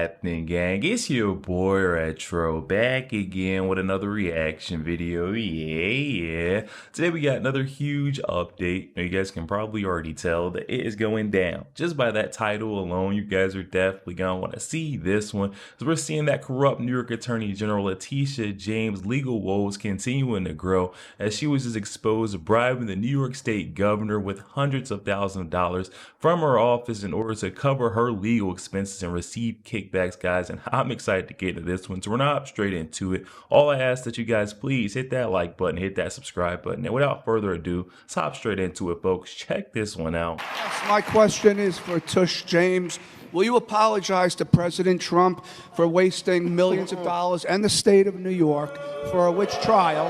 happening, gang? It's your boy Retro back again with another reaction video. Yeah. Today we got another huge update. Now, you guys can probably already tell that it is going down. Just by that title alone, you guys are definitely gonna want to see this one. So we're seeing that corrupt New York Attorney General Letitia James' legal woes continuing to grow as she was just exposed to bribing the New York State governor with hundreds of thousands of dollars from her office in order to cover her legal expenses and receive kickbacks, guys. And I'm excited to get into this one, so we're not straight into it. All I ask that you guys please hit that like button, hit that subscribe button, and without further ado, let's hop straight into it, folks. Check this one out. Yes, my question is for Tush James. Will you apologize to President Trump for wasting millions of dollars and the state of New York for a witch trial?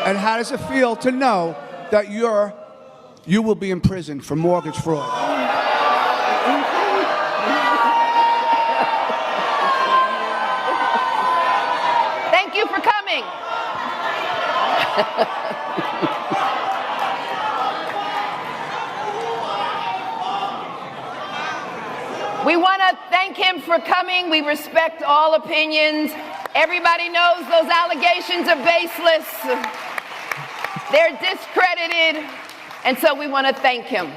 And how does it feel to know that you will be imprisoned for mortgage fraud? Thank you for coming. We want to thank him for coming. We respect all opinions. Everybody knows those allegations are baseless. They're discredited. And so we want to thank him.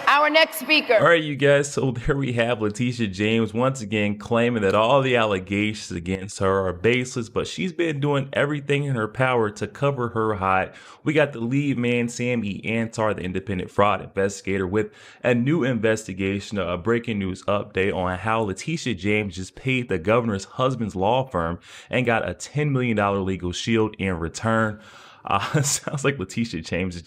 Our next speaker. All right, you guys, so there we have Letitia James once again claiming that all the allegations against her are baseless, but she's been doing everything in her power to cover her hide. We got the lead man, Sam E. Antar, the independent fraud investigator, with a new investigation, a breaking news update on how Letitia James just paid the governor's husband's law firm and got a $10 million legal shield in return. Sounds like Letitia James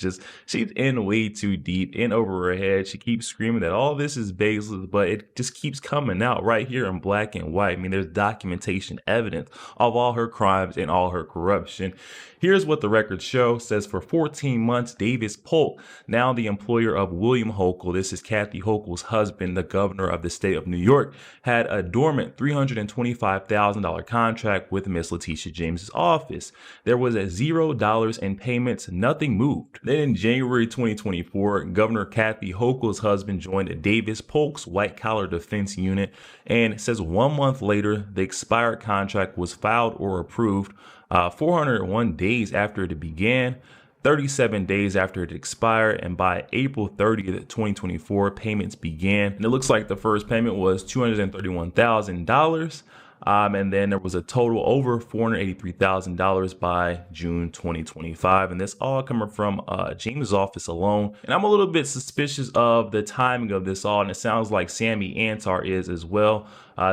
she's in way too deep, in over her head. She keeps screaming that all this is baseless, but it just keeps coming out right here in black and white. I mean, there's documentation evidence of all her crimes and all her corruption. Here's what the records show. It says for 14 months, Davis Polk, now the employer of William Hochul, this is Kathy Hochul's husband, the governor of the state of New York, had a dormant $325,000 contract with Miss Letitia James's office. There was a $0 in payments, nothing moved. Then in January 2024, Governor Kathy Hochul's husband joined Davis Polk's white-collar defense unit, and it says 1 month later, the expired contract was filed or approved. 401 days after it began, 37 days after it expired, and by April 30th, 2024, payments began. And it looks like the first payment was $231,000. And then there was a total over $483,000 by June 2025. And this all coming from James' office alone. And I'm a little bit suspicious of the timing of this all. And it sounds like Sam E. Antar is as well.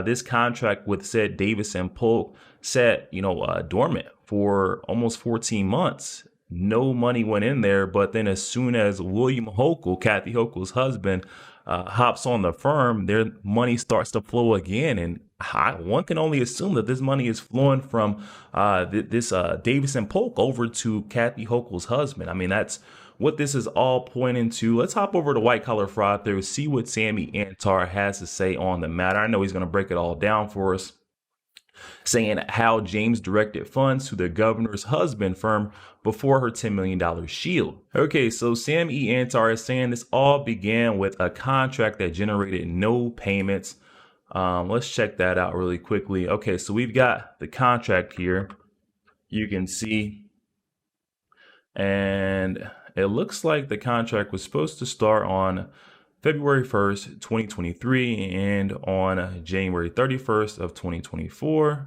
This contract with said Davis and Polk sat, dormant for almost 14 months. No money went in there. But then as soon as William Hochul, Kathy Hochul's husband, hops on the firm, their money starts to flow again. And one can only assume that this money is flowing from this Davis and Polk over to Kathy Hochul's husband. I mean, that's what this is all pointing to. Let's hop over to White Collar Fraud Theory, see what Sammy Antar has to say on the matter. I know he's going to break it all down for us, saying how James directed funds to the governor's husband firm before her $10 million shield. Okay, so Sam E. Antar is saying this all began with a contract that generated no payments. Let's check that out really quickly. Okay, so we've got the contract here. You can see, and it looks like the contract was supposed to start on February 1st, 2023, and on January 31st of 2024.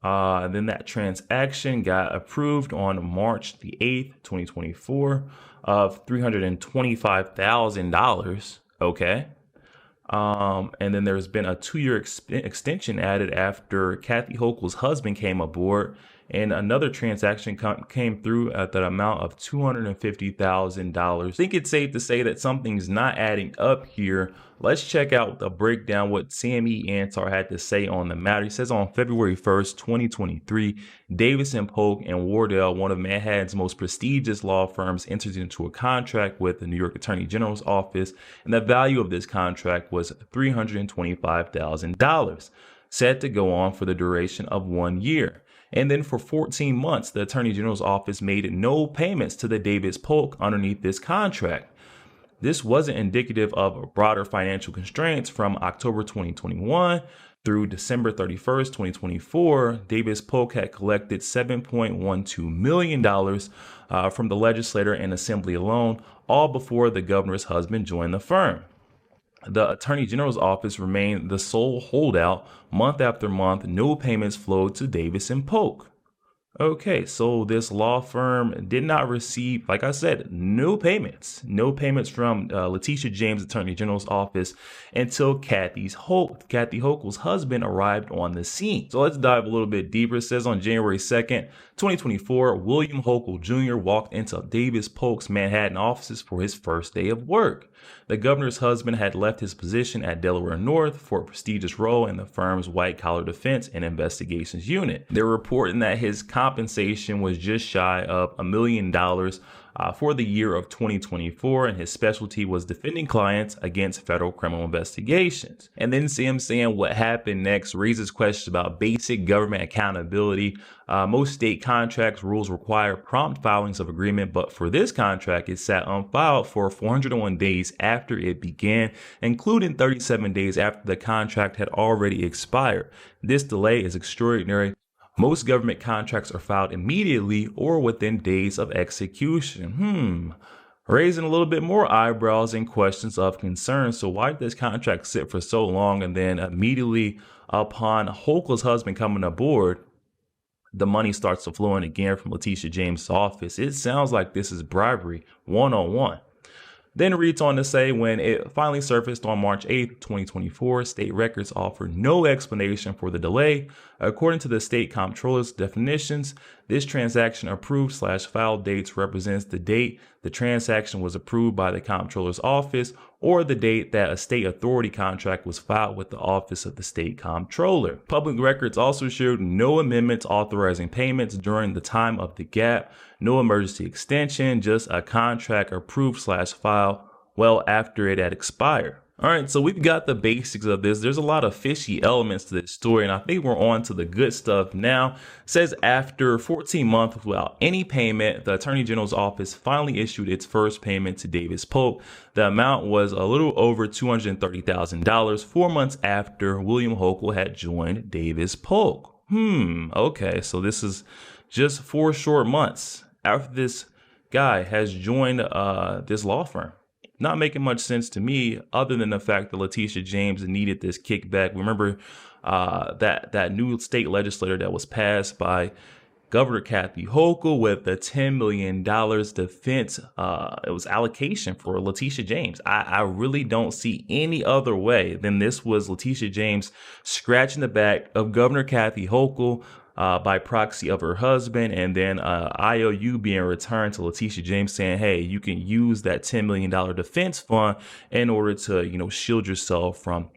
Then that transaction got approved on March the 8th, 2024 of $325,000. Okay. And then there's been a 2-year extension added after Kathy Hochul's husband came aboard, and another transaction came through at the amount of $250,000. I think it's safe to say that something's not adding up here. Let's check out the breakdown, what Sam E. Antar had to say on the matter. He says on February 1st, 2023, Davis and Polk and Wardell, one of Manhattan's most prestigious law firms, entered into a contract with the New York Attorney General's office, and the value of this contract was $325,000, set to go on for the duration of 1 year. And then for 14 months, the Attorney General's office made no payments to the Davis Polk underneath this contract. This wasn't indicative of broader financial constraints. From October 2021 through December 31st, 2024, Davis Polk had collected $7.12 million from the legislature and assembly alone, all before the governor's husband joined the firm. The Attorney General's office remained the sole holdout. Month after month, no payments flowed to Davis and Polk. Okay, so this law firm did not receive, like I said, no payments from Letitia James' Attorney General's office until Kathy Hochul's husband arrived on the scene. So let's dive a little bit deeper. It says on January 2nd, 2024, William Hochul Jr. walked into Davis Polk's Manhattan offices for his first day of work. The governor's husband had left his position at Delaware North for a prestigious role in the firm's white-collar defense and investigations unit. They're reporting that his compensation was just shy of $1 million for the year of 2024, and his specialty was defending clients against federal criminal investigations. And then see him saying what happened next raises questions about basic government accountability. Most state contracts rules require prompt filings of agreement, but for this contract, it sat unfiled for 401 days after it began, including 37 days after the contract had already expired. This delay is extraordinary. Most government contracts are filed immediately or within days of execution. Raising a little bit more eyebrows and questions of concern. So why did this contract sit for so long, and then immediately upon Hochul's husband coming aboard, the money starts to flow in again from Letitia James' office? It sounds like this is bribery 101. Then it reads on to say, when it finally surfaced on March 8th, 2024, state records offered no explanation for the delay. According to the state comptroller's definitions, this transaction approved/filed dates represents the date the transaction was approved by the comptroller's office or the date that a state authority contract was filed with the office of the state comptroller. Public records also showed no amendments authorizing payments during the time of the gap, no emergency extension, just a contract approved/filed well after it had expired. All right, so we've got the basics of this. There's a lot of fishy elements to this story, and I think we're on to the good stuff now. It says after 14 months without any payment, the Attorney General's office finally issued its first payment to Davis Polk. The amount was a little over $230,000, 4 months after William Hochul had joined Davis Polk. Okay, so this is just 4 short months after this guy has joined this law firm. Not making much sense to me, other than the fact that Letitia James needed this kickback. Remember that new state legislator that was passed by Governor Kathy Hochul with the $10 million defense. It was allocation for Letitia James. I really don't see any other way than this was Letitia James scratching the back of Governor Kathy Hochul by proxy of her husband, and then IOU being returned to Letitia James saying, hey, you can use that $10 million defense fund in order to, shield yourself from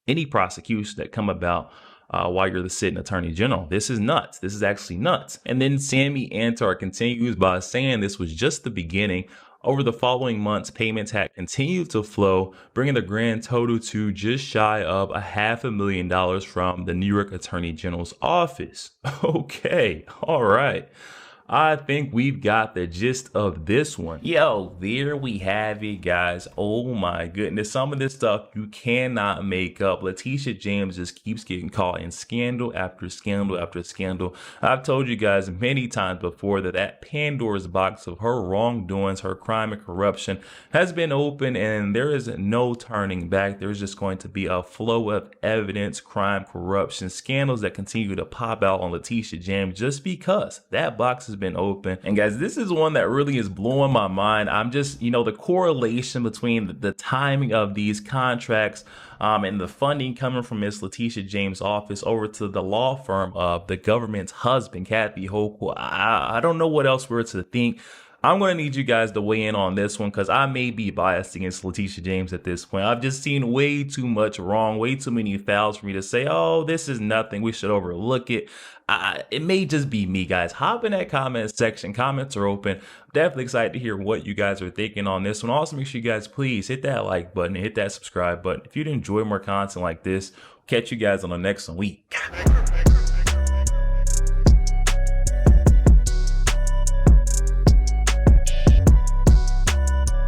any prosecution that come about while you're the sitting attorney general. This is nuts. This is actually nuts. And then Sammy Antar continues by saying this was just the beginning. Over the following months, payments had continued to flow, bringing the grand total to just shy of $500,000 from the New York Attorney General's office. Okay, all right. I think we've got the gist of this one. Yo, there we have it, guys. Oh my goodness. Some of this stuff you cannot make up. Letitia James just keeps getting caught in scandal after scandal after scandal. I've told you guys many times before that Pandora's box of her wrongdoings, her crime and corruption has been open, and there is no turning back. There's just going to be a flow of evidence, crime, corruption, scandals that continue to pop out on Letitia James just because that box is been open. And guys, this is one that really is blowing my mind. I'm just, the correlation between the timing of these contracts and the funding coming from Miss Letitia James' office over to the law firm of the government's husband, Kathy Hochul. I don't know what else we're to think. I'm going to need you guys to weigh in on this one because I may be biased against Letitia James at this point. I've just seen way too much wrong, way too many fouls for me to say, oh, this is nothing, we should overlook it. It may just be me, guys. Hop in that comment section. Comments are open. I'm definitely excited to hear what you guys are thinking on this one. Also, make sure you guys please hit that like button and hit that subscribe button. If you'd enjoy more content like this, catch you guys on the next week.